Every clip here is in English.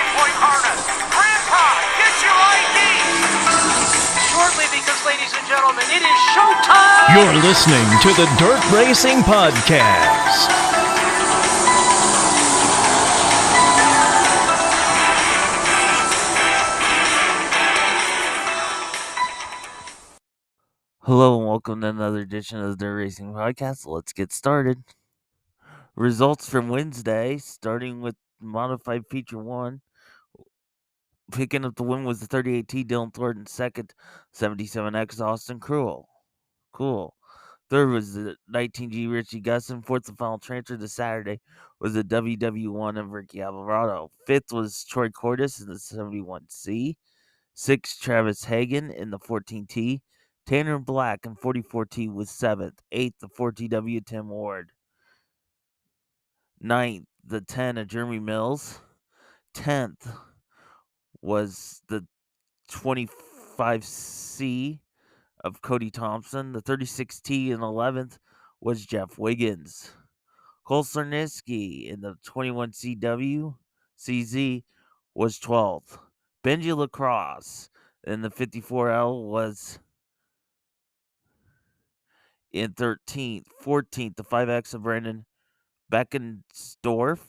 9-point harness. Grandpa, get your ID. Shortly, because ladies and gentlemen, it is showtime. You're listening to the Dirt Racing Podcast. Hello and welcome to another edition of the Dirt Racing Podcast. Let's get started. Results from Wednesday, starting with Modified Feature 1. Picking up the win was the 38T Dylan Thornton, second 77X Austin Cruel. Cool. Third was the 19G Richie Gusson. Fourth and final transfer to Saturday was the WW1 of Ricky Alvarado. Fifth was Troy Cordes in the 71C. Sixth, Travis Hagan in the 14T. Tanner Black in 44T was 7th. 8th, the 4TW Tim Ward. 9th, the 10 of Jeremy Mills. 10th was the 25C of Cody Thompson. The 36T and 11th was Jeff Wiggins. Cole Cerniski in the 21CW CZ was 12th. Benji Lacrosse in the 54L was in 13th. 14th, the 5X of Brandon Beckensdorf.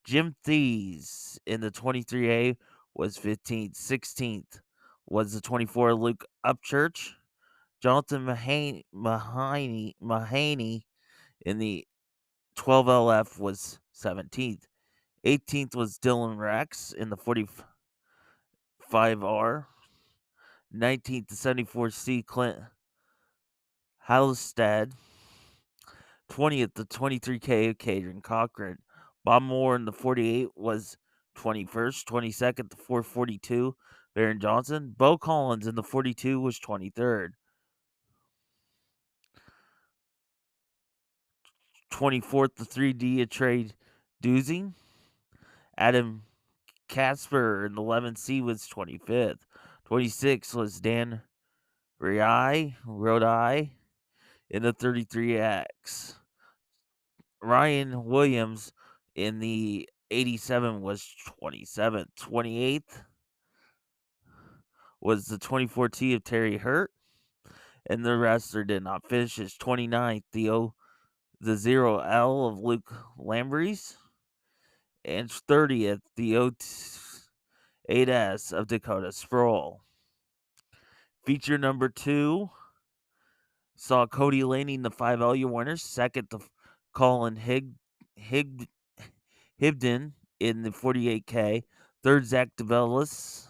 Jim Thies in the 23A was 15th. 16th was the 24 Luke Upchurch. Jonathan Mahaney in the 12LF was 17th. 18th was Dylan Rex in the 45R. 19th, the 74C Clint Hallstead. 20th, the 23K of Cadron Cochran. Bob Moore in the 48 was 21st. 22nd, the 442, Baron Johnson. Bo Collins in the 42 was 23rd. 24th, the 3D of Trade Duzing. Adam Casper in the 11C was 25th. 26th was Dan Rodi in the 33X. Ryan Williams in the 87 was 27th. 28th was the 24T of Terry Hurt, and the rest did not finish. As 29th, the 0L of Luke Lambries, and 30th, the 8S of Dakota Sproul. Feature number 2 saw Cody Laney in the 5L winners. Second, to Colin Hibden in the 48K. Third, Zach DeVellis,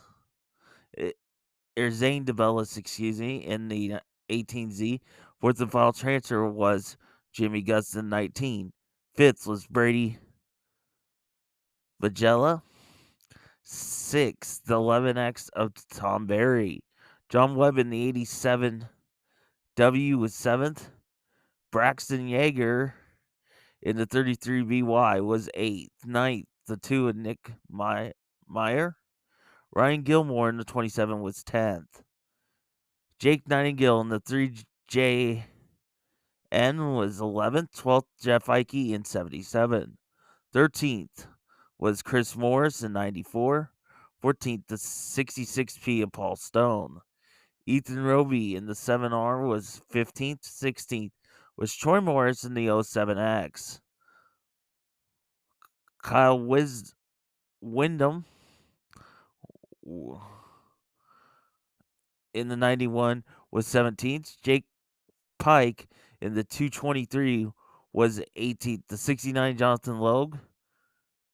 Zane DeVellis, in the 18Z. Fourth and final transfer was Jimmy Guston, 19. Fifth was Brady Vagella. Sixth, the 11X of Tom Berry. John Webb in the 87W was 7th. Braxton Yeager in the 33BY was 8th. 9th, the 2 of Nick Meyer. Ryan Gilmore in the 27 was 10th. Jake Nightingale in the 3JN was 11th. 12th, Jeff Ike in 77. 13th was Chris Morris in 94. 14th, the 66P of Paul Stone. Ethan Roby in the 7R was 15th. 16th was Troy Morris in the 07X. Kyle Wyndham in the 91 was 17th. Jake Pike in the 223 was 18th. The 69 Jonathan Logue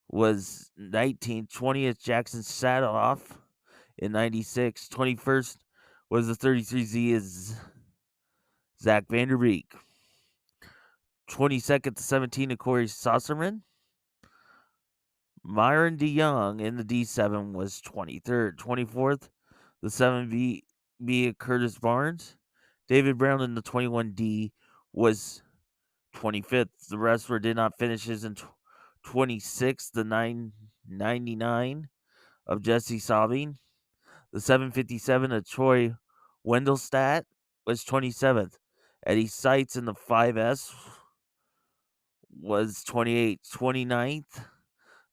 was 19th. 20th Jackson Sadoff in 96. 21st was the 33Z is Zach Vanderbeek. 22nd to 17 of Corey Sosserman. Myron DeYoung in the D7 was 23rd. 24th, the 7B of Curtis Barnes. David Brown in the 21D was 25th. The rest did not finish in 26th, the 999 of Jesse Saubing. The 757 of Troy Wendelstadt was 27th. Eddie Seitz in the 5S was 28th. 29th,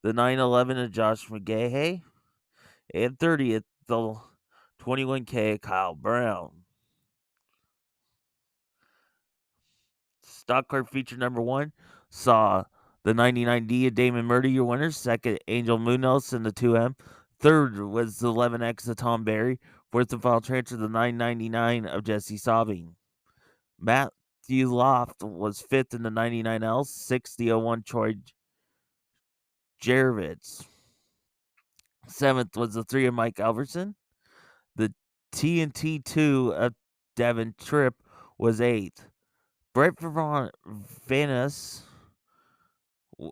the 911 of Josh McGahey, and 30th, the 21K of Kyle Brown. Stock car feature number 1 saw the 99D of Damon Murdy, your winner. Second, Angel Munoz in the 2M. Third was the 11X of Tom Berry. Fourth and final transfer, the 999 of Jesse Saubing. Matthew Loft was fifth in the 99L. Sixth, the 01 Troy Jarovitz. Seventh was the 3 of Mike Alverson. The TNT 2 of Devin Tripp was eighth. Brett Vanis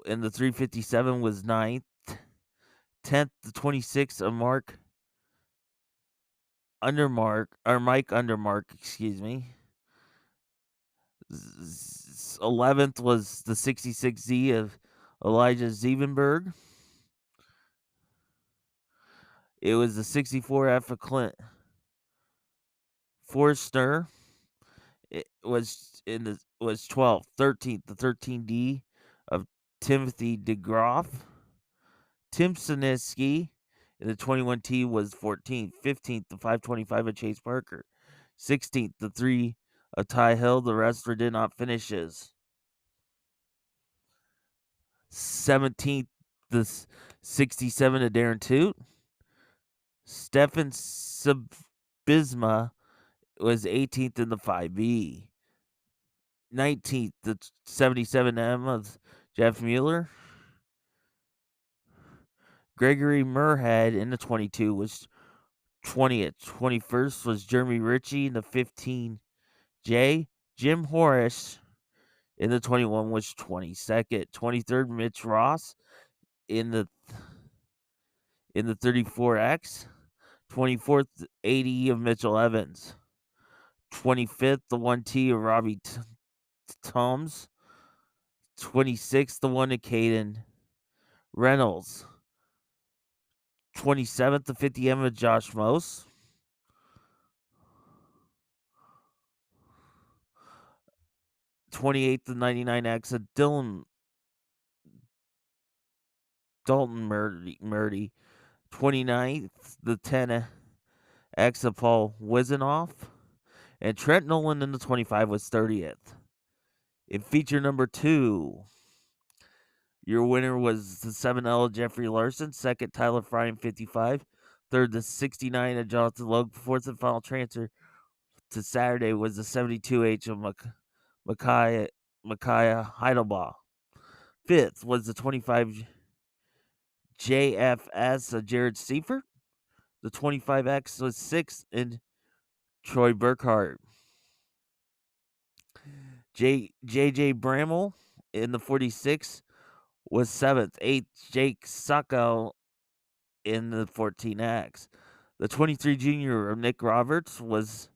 in the 357 was ninth. 10th, the 26 of Mike Undermark, excuse me. 11th was the 66Z of Elijah Zevenberg. It was the 64F of Clint Forster. It was 12th. 13th, the 13D of Timothy DeGroff. Tim Siniski in the 21T was 14th. 15th, the 525 of Chase Parker. 16th, the 3 of Ty Hill. The rest did not finishes. 17th, the 67 of Darren Toot. Stefan Sabisma was 18th in the 5B. 19th, the 77M of Jeff Mueller. Gregory Murhead in the 22 was 20th. 21st was Jeremy Ritchie in the 15J. Jim Horace in the 21 was 22nd. 23rd, Mitch Ross in the 34X. 24th, 80 of Mitchell Evans. 25th, the 1T of Robbie Toms. 26th, the 1 of Caden Reynolds. 27th, the 50M of Josh Mose. 28th, the 99X of Dalton Murdy. 29th, the 10X of Paul Wizenoff. And Trent Nolan in the 25 was 30th. In feature number 2, your winner was the 7L of Jeffrey Larson. Second, Tyler Fry in 55. Third, the 69 of Jonathan Logue. Fourth and final transfer to Saturday was the 72H of Micaiah Heidelbaugh. Fifth was the 25 JFS of Jared Seifert. The 25X was sixth in Troy Burkhart. JJ Bramall in the 46 was seventh. Eighth, Jake Sacco in the 14X. The 23 junior of Nick Roberts was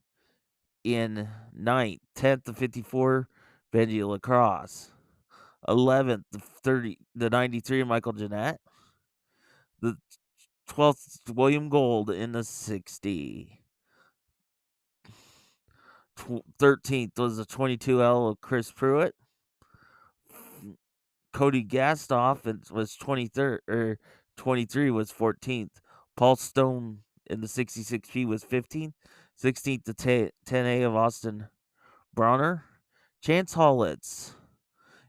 in ninth. 10th, the 54, Benji Lacrosse. 11th, the 93 of Michael Jeanette. The 12th, William Gold in the 60. 13th was the 22L of Chris Pruitt. Cody Gastoff was 23rd, or 23 was 14th. Paul Stone in the 66P was 15th. 16th, the 10A of Austin Bronner. Chance Hollitz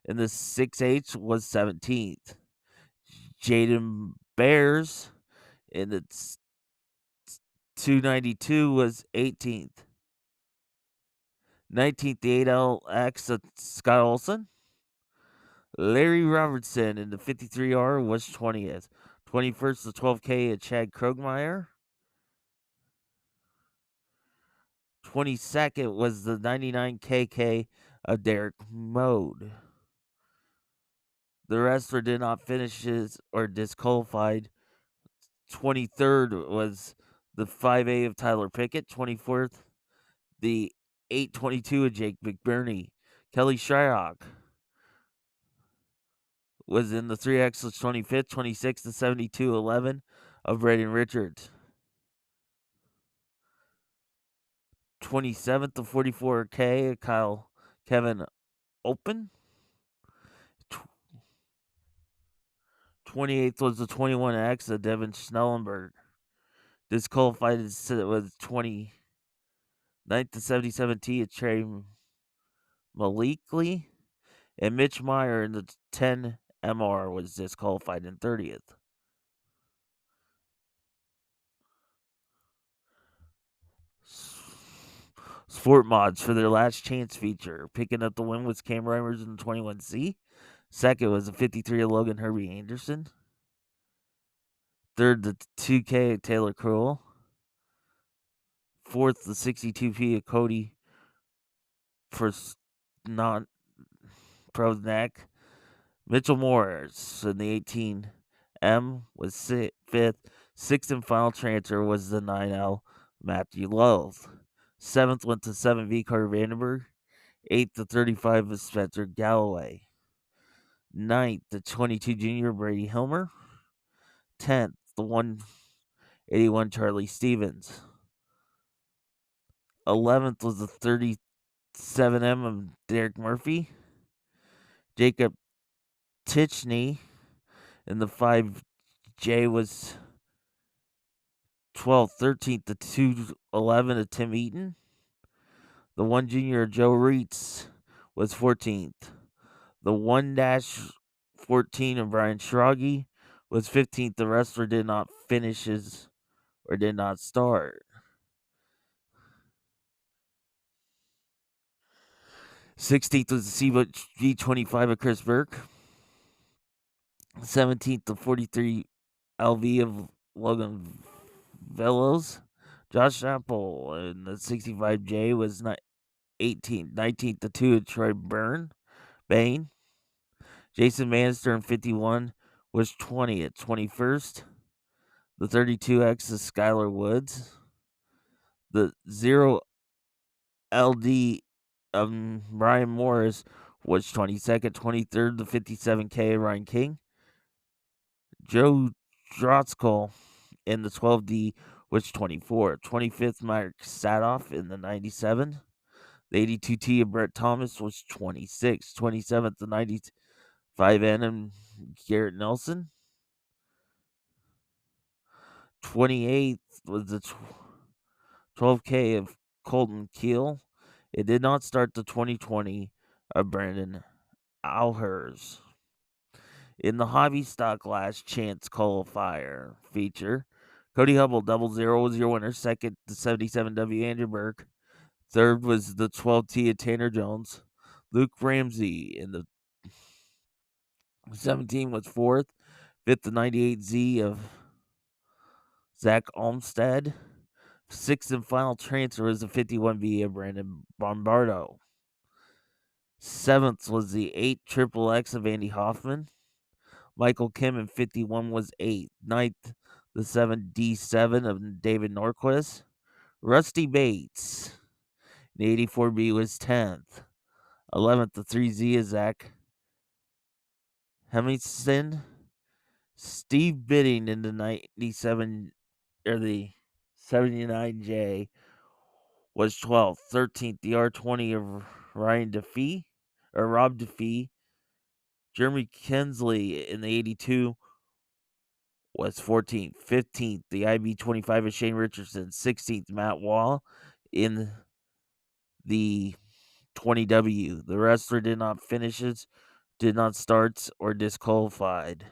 in the 6H was 17th. Jaden Bears in the 292 was 18th. 19th, the 8LX of Scott Olson. Larry Robertson in the 53R was 20th. 21st, the 12K of Chad Krogmeyer. 22nd was the 99KK of Derek Mode. The rest did not finishes or disqualified. 23rd was the 5A of Tyler Pickett. 24th, the 822 of Jake McBurney. Kelly Shryock was in the 3X was 25th. 26th, the 7211 of Braden Richards. 27th, the 44K of Kevin Open. 28th was the 21X of Devin Schnellenberg. Disqualified with 29th to 77T of Trey Malikli. And Mitch Meyer in the 10MR was disqualified in 30th. Sport Mods for their last chance feature. Picking up the win was Cam Reimers in the 21C. Second was the 53 of Logan Herbie Anderson. Third, the 2K of Taylor Crowell. Fourth, the 62P of Cody Prosnak. Mitchell Morris in the 18M was fifth. Sixth and final transfer was the 9L Matthew Love. Seventh went to 7V Carter Vandenberg. Eighth to 35 of Spencer Galloway. Ninth, the 22 junior Brady Hilmer. 10th, the 181 Charlie Stevens. 11th was the 37M of Derek Murphy. Jacob Tichney in the 5J was 12th. 13th, the 211 of Tim Eaton. The 1 junior Joe Reitz was 14th. The 1-14 of Brian Schrage was 15th. The wrestler did not finish or did not start. 16th was the CG25 of Chris Burke. 17th, the 43 LV of Logan Velos. Josh Apple in the 65J was 18th. 19th, the 2 of Troy Bain. Jason Manister in 51 was 20th. 21st, the 32X of Skylar Woods. The 0 LD of Ryan Morris was 22nd. 23rd, the 57K of Ryan King. Joe Drotzkel in the 12D was 24. 25th, Mike Sadoff in the 97. The 82T of Brett Thomas was 26. 27th, the 95N and Garrett Nelson. 28th was the 12K of Colton Keel. It did not start the 2020 of Brandon Alhers. In the Hobby Stock Last Chance Qualifier feature, Cody Hubble 00 was your winner. Second, the 77W Andrew Burke. Third was the 12T of Tanner Jones. Luke Ramsey in the 17 was fourth. Fifth, the 98Z of Zach Olmstead. Sixth and final transfer was the 51B of Brandon Bombardo. Seventh was the 8 XXX of Andy Hoffman. Michael Kim in 51 was 8th. Ninth, the 7D7 of David Norquist. Rusty Bates in the 84B was 10th. 11th, the 3Z of Zach Hemmingson. Steve Bidding in the 97 or the 79J was 12th. 13th, the R20 of Rob DeFee. Jeremy Kinsley in the 82 was 14th. 15th, the IB25 of Shane Richardson. 16th, Matt Wall in the 20W. The wrestler did not finish it, did not start, or disqualified.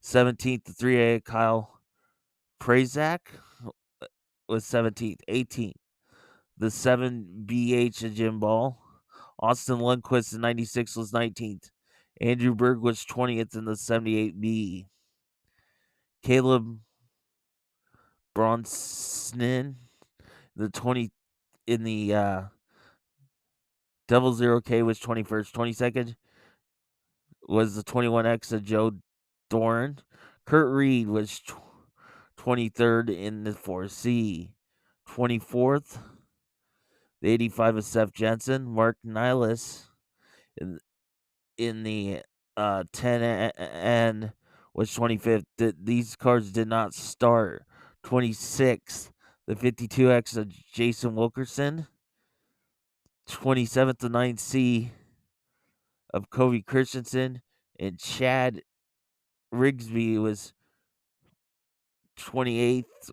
17th, the 3A Kyle Prazak was 17th. 18th, the 7BH of Jim Ball. Austin Lundquist in 96 was 19th. Andrew Berg was 20th in the 78B. Caleb Bronson the 20 in the 00K was 21st. 22nd was the 21X of Joe Doran. Kurt Reed was 23rd in the 4C. 24th, the 85 of Seth Jensen. Mark Niles in the 10N was 25th. These cards did not start. 26th, the 52X of Jason Wilkerson. 27th, the 9C of Kobe Christensen. and Chad Rigsby was 28th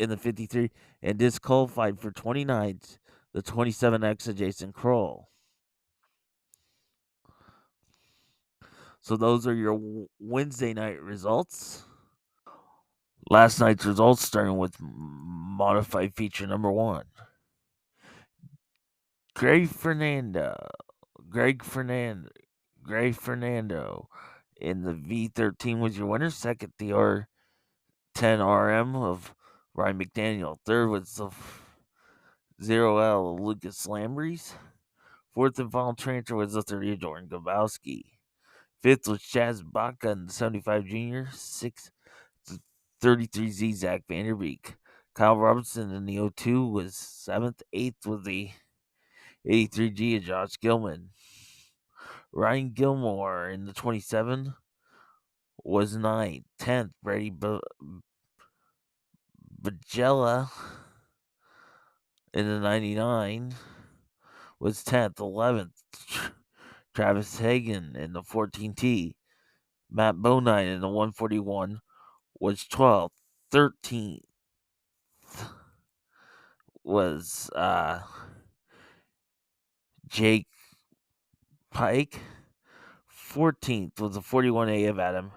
in the 53 and disqualified for 29th, the 27X of Jason Kroll. So those are your Wednesday night results. Last night's results, starting with modified feature number 1. Greg Fernando in the V13 was your winner. Second, the R10RM of Ryan McDaniel. Third was the 0L of Lucas Lambries. Fourth and final transfer was the 30 of Jordan Gabowski. Fifth was Chaz Baca in the 75 Junior. Sixth, the 33Z Zach Vanderbeek. Kyle Robinson in the 02 was 7th. 8th was the 83G of Josh Gilman. Ryan Gilmore in the 27 was 9th. 10th, Brady Bajella in the 99 was 10th. 11th, Travis Hagan in the 14T. Matt Bonine in the 141 was 12th. 13th was Jake Pike. 14th was the 41A of Adam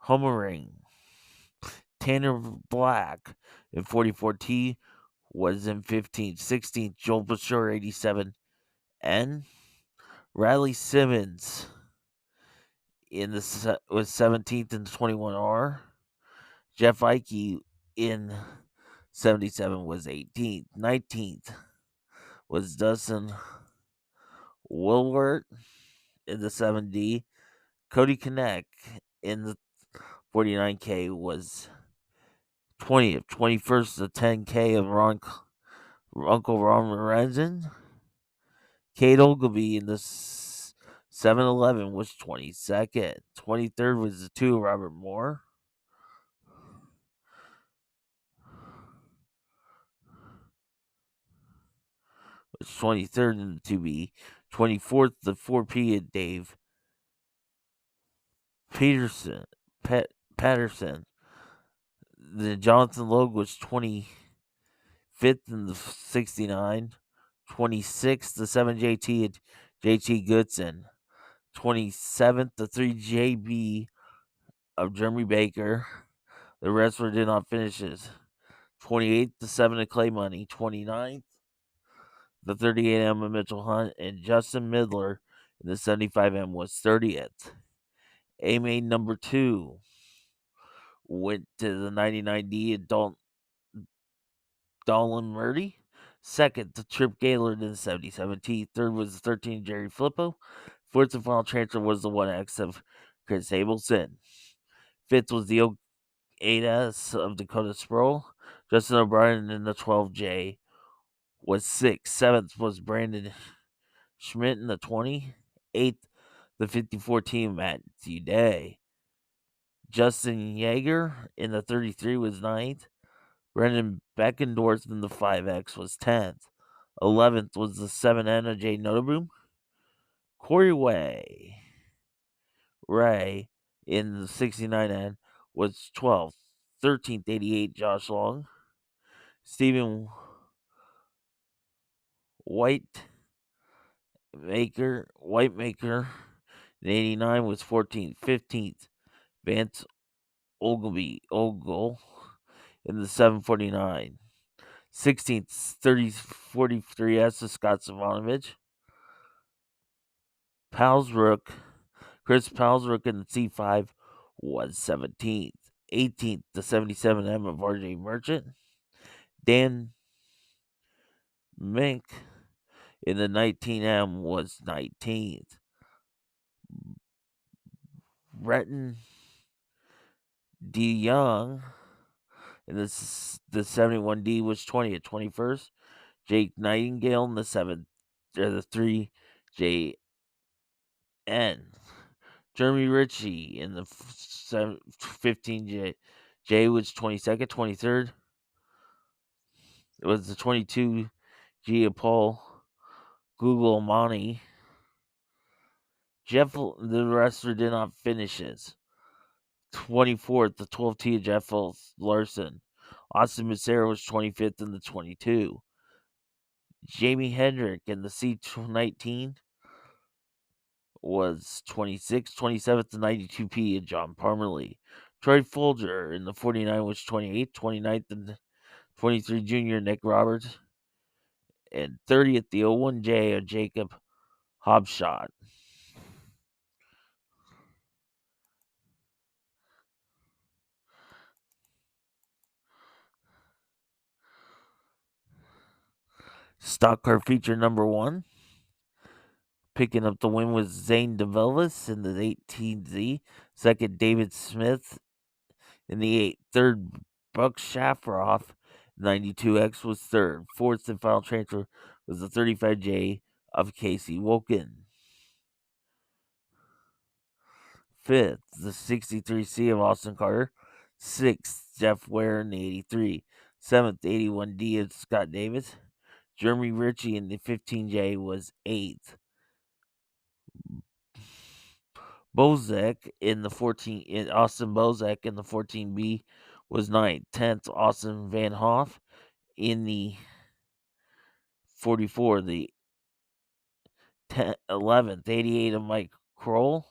Homering. Tanner Black in 44T was in 15th. 16th, Joel Bashore 87. And Riley Simmons was 17th in the 21R. Jeff Ike in 77 was 18th. 19th was Dustin Wilwert in the 7D. Cody Kinneck in the 49K was 20th. 21st, the 10K of Uncle Ron Lorenzen. Kate Ogilvy in the 7-11 was 22nd. 23rd was the 2 Robert Moore. Was 23rd in the 2B. 24th, the 4P of Dave Patterson. The Jonathan Logue was 25th in the 69. 26th, the 7JT at JT Goodson. 27th, the 3JB of Jeremy Baker. The wrestler did not finish his. 28th, the 7 of Clay Money. 29th, the 38M of Mitchell Hunt. And Justin Midler in the 75M was 30th. A-Main number 2 went to the 99D at Dolan Murdy. Second, the Trip Gaylord in the 77T. Third was the 13 Jerry Flippo. Fourth and final transfer was the 1X of Chris Abelson. Fifth was the 8S of Dakota Sproul. Justin O'Brien in the 12J was 6th. 7th was Brandon Schmidt in the 20. 8th, the 54 team Matthew Day. Justin Yeager in the 33 was 9th. Brendan Beckendorf in the 5X was 10th. 11th was the 7N of Jay Notaboom. Corey Ray in the 69N was 12th. 13th, 88, Josh Long. Stephen Whitemaker in 89 was 14th. 15th, Vance Ogle in the 749. 16th, 43S of Scott Savanovich. Chris Palsrook in the C5 was 17th. 18th, the 77M of RJ Merchant. Dan Mink in the 19M was 19th. Breton D. Young in the 71D was 20th. 21st, Jake Nightingale in the 3 JN. Jeremy Ritchie in the 15 J was 22nd. 23rd, it was the 22 G of Paul Guglielmani. The wrestler did not finish his. 24th, the 12T of Jeff Larson. Austin Becerra was 25th in the 22. Jamie Hendrick in the C19 was 26th, 27th, and 92P of John Parmalee. Troy Folger in the 49 was 28th, 29th, and 23 Junior Nick Roberts. And 30th, the 01J of Jacob Hobshot. Stock car feature number 1. Picking up the win was Zane DeVellis in the 18Z. Second, David Smith in the 8. Third, Buck Shafroff, 92X, was third. Fourth and final transfer was the 35J of Casey Woken. Fifth, the 63C of Austin Carter. Sixth, Jeff Ware in the 83. Seventh, 81D of Scott Davis. Jeremy Ritchie in the 15J was 8th. Bozek in the 14 Austin Bozek in the 14B was 9th. 10th, Austin Van Hoff in the 44. The 11th, 88 of Mike Kroll.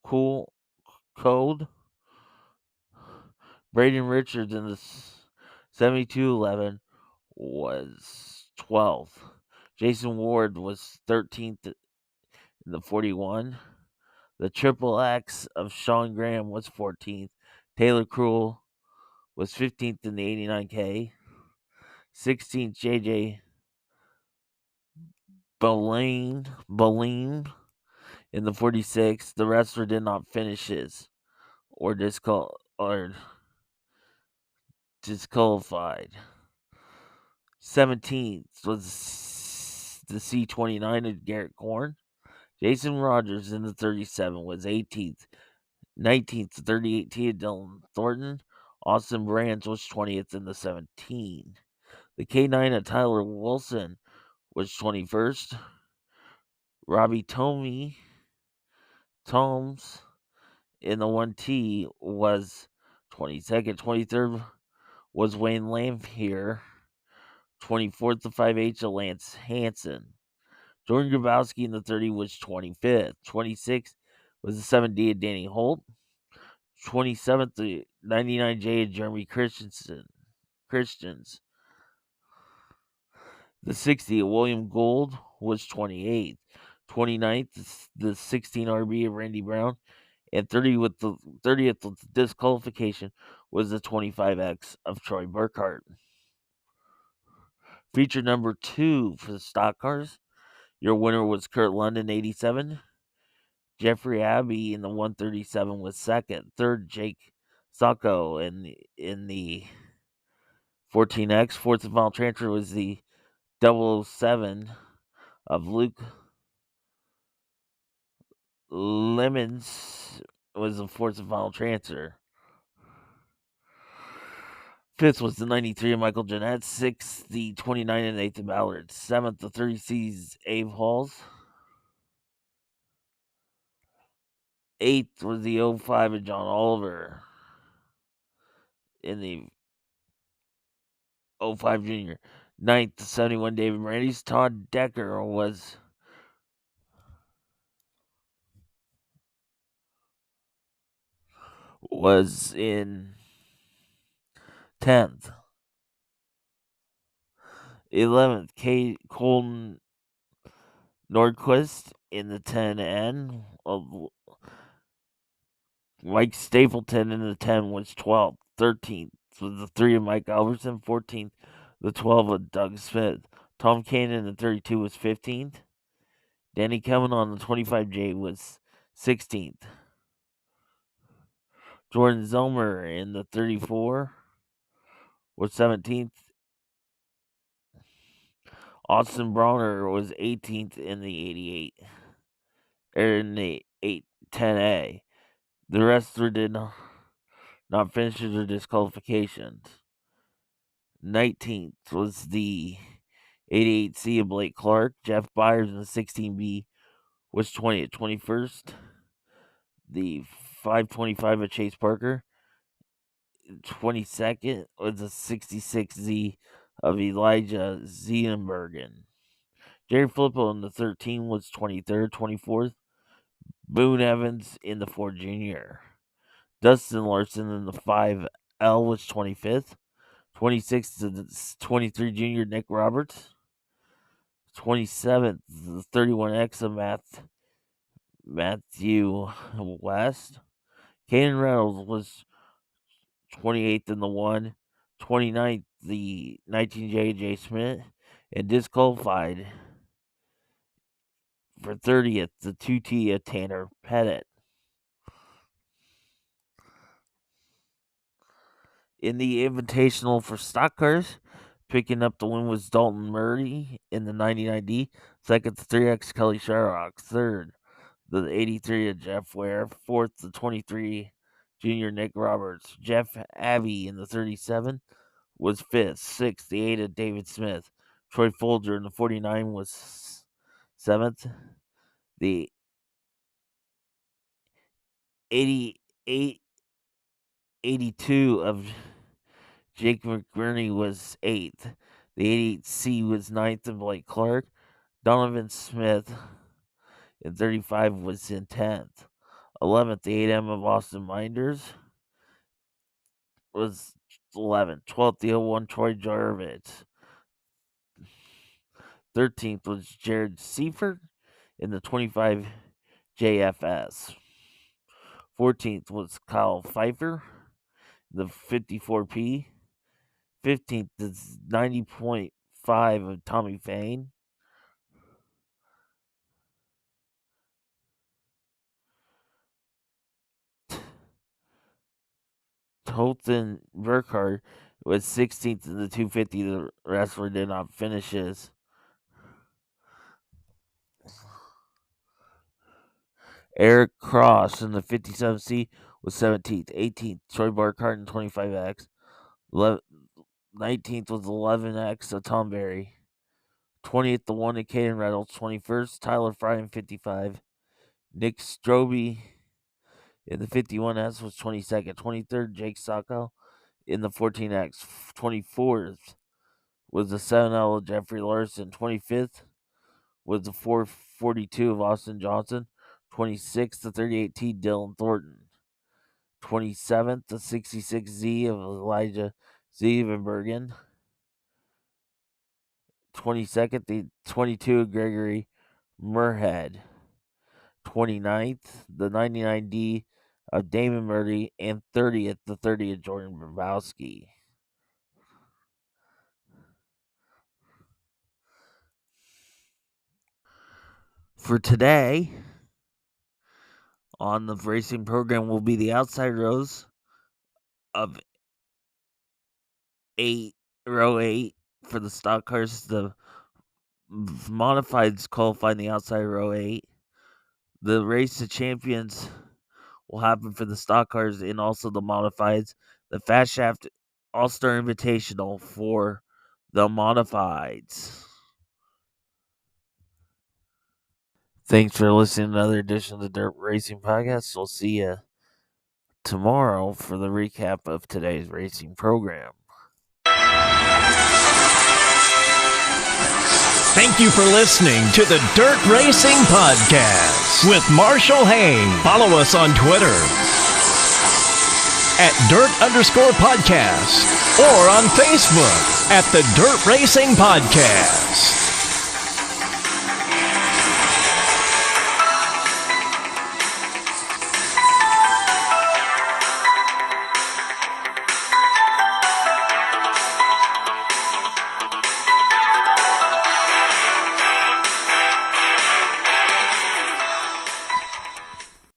Cool Code. Braden Richards in the 7211 was 12th. Jason Ward was 13th in the 41. The Triple X of Sean Graham was 14th. Taylor Cruel was 15th in the 89K. 16th, JJ Boline in the 46. The wrestler did not finish his or disqualified. 17th was the C29 of Garrett Korn. Jason Rogers in the 37 was 18th. 19th, 38T of Dylan Thornton. Austin Brands was 20th in the 17. The K9 of Tyler Wilson was 21st. Robbie Tomes in the 1T was 22nd. 23rd was Wayne Lampier. 24th, the 5H of Lance Hansen. Jordan Grabowski in the 30 was 25th. 26th was the 7D of Danny Holt. 27th, the 99J of Jeremy Christians. The 60 of William Gold was 28th. 29th, the 16 RB of Randy Brown. And 30th with the disqualification was the 25X of Troy Burkhart. Feature number 2 for the stock cars. Your winner was Kurt London, 87. Jeffrey Abbey in the 137 was second. Third, Jake Sacco in the 14X. Fourth and final transfer was the 007 of Luke Lemons was the fourth and final transfer. Fifth was the 93 of Michael Jeanette. Sixth, the 29 of Nathan Ballard. Seventh, the 30C's Abe Halls. Eighth was the 05 of John Oliver in the 05 Junior. Ninth, the 71 David Moretti's. Todd Decker was in 10th. 11th, Colton Nordquist in the 10N. Mike Stapleton in the 10 was 12th. 13th was the 3 of Mike Alverson. 14th, the 12 of Doug Smith. Tom Kane in the 32 was 15th. Danny Kevin on the 25J was 16th. Jordan Zomer in the 34 was 17th. Austin Bronner was 18th in the 88. In the 10A. The rest did not finish their disqualifications. 19th was the 88C of Blake Clark. Jeff Byers in the 16B was 20th. 21st, the 525 of Chase Parker. 22nd was the 66Z of Elijah Zierenbergen. Jerry Filippo in the 13 was 23rd. 24th, Boone Evans in the 4 junior. Dustin Larson in the 5L was 25th. 26th to the 23 junior Nick Roberts. 27th, the 31X of Matthew West. Caden Reynolds was 28th in the 1. 29th, the 19J Smith. And disqualified for 30th, the 2T of Tanner Pettit. In the Invitational for stock cars, picking up the win was Dalton Murray in the 99D. Second, the 3X Kelly Sharrock. Third, the 83 of Jeff Ware. Fourth, the 23 junior Nick Roberts. Jeff Abbey in the 37 was fifth. Sixth, the 8 of David Smith. Troy Folger in the 49 was seventh. The 82 of Jake McBurney was 8th. The 88C was 9th, and Blake Clark. Donovan Smith in 35 was in 10th. 11th, the 8M of Austin Minders was 11th. 12th, the 01 Troy Jarvis. 13th was Jared Seifert in the 25 JFS. 14th was Kyle Pfeiffer, the 54P. 15th is 90.5 of Tommy Fain. Tolton Burkhardt was 16th in the 250. The wrestler did not finish his. Eric Cross in the 57C was 17th. 18th, Troy Burkhardt in 25X. 19th was 11X of Tom Berry. 20th, the 1 of Caden Reynolds. 21st, Tyler Fry in 55. Nick Stroby in the 51S was 22nd. 23rd, Jake Sacco in the 14X. 24th was the 7L of Jeffrey Larson. 25th was the 442 of Austin Johnson. 26th, the 38T Dylan Thornton. 27th, the 66Z of Elijah Zierenbergen. 22nd, the 22 of Gregory Murhead. 29th, the 99D of Damon Murdy. And 30th, the 30 of Jordan Brabowski. For today, on the racing program will be the outside rows of row 8 for the stock cars. The modifieds qualify in the outside row 8. The race of champions will happen for the stock cars and also the modifieds. The Fast Shaft All-Star Invitational for the modifieds. Thanks for listening to another edition of the Dirt Racing Podcast. We'll see you tomorrow for the recap of today's racing program. Thank you for listening to the Dirt Racing Podcast with Marshall Hain. Follow us on Twitter at Dirt_Podcast or on Facebook at the Dirt Racing Podcast.